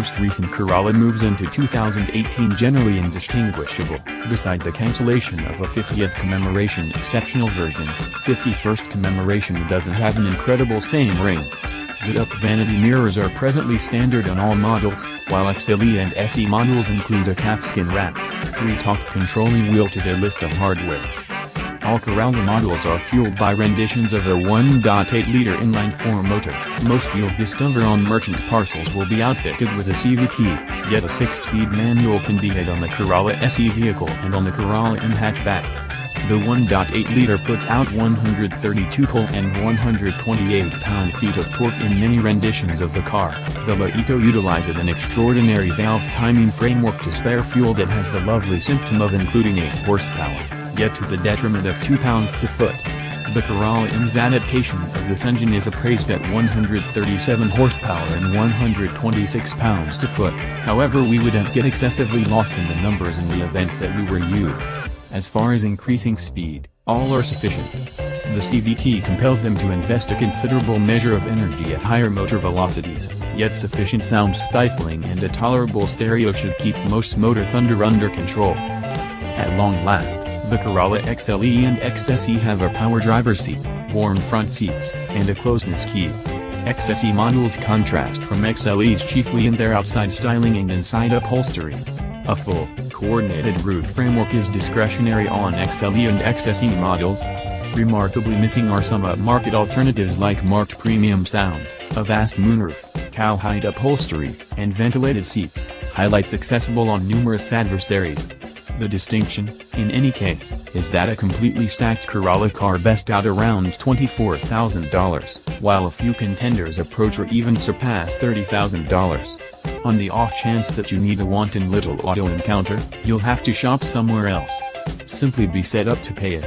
most recent Corolla moves into 2018 generally indistinguishable, beside the cancellation of a 50th commemoration exceptional version. 51st commemoration doesn't have an incredible same ring. The up vanity mirrors are presently standard on all models, while XLE and SE models include a calfskin wrap, 3-talk controlling wheel to their list of hardware. All Corolla models are fueled by renditions of a 1.8-liter inline-4 motor. Most you'll discover on merchant parcels will be outfitted with a CVT, yet a 6-speed manual can be had on the Corolla SE vehicle and on the Corolla M hatchback. The 1.8-liter puts out 132 pull and 128 pound-feet of torque in many renditions of the car. The La Eco utilizes an extraordinary valve timing framework to spare fuel that has the lovely symptom of including 8 horsepower, yet to the detriment of 2 pounds to foot. The Corolla M's adaptation of this engine is appraised at 137 horsepower and 126 pounds to foot. However, we would get excessively lost in the numbers in the event that we were you. As far as increasing speed, all are sufficient. The CVT compels them to invest a considerable measure of energy at higher motor velocities, yet sufficient sound stifling and a tolerable stereo should keep most motor thunder under control. At long last, the Corolla XLE and XSE have a power driver's seat, warm front seats, and a closeness key. XSE models contrast from XLEs chiefly in their outside styling and inside upholstery. A full, coordinated roof framework is discretionary on XLE and XSE models. Remarkably missing are some upmarket alternatives like marked premium sound, a vast moonroof, cowhide upholstery, and ventilated seats, highlights accessible on numerous adversaries. The distinction, in any case, is that a completely stacked Corolla car bests out around $24,000, while a few contenders approach or even surpass $30,000. On the off chance that you need a wanton little auto encounter, you'll have to shop somewhere else. Simply be set up to pay it.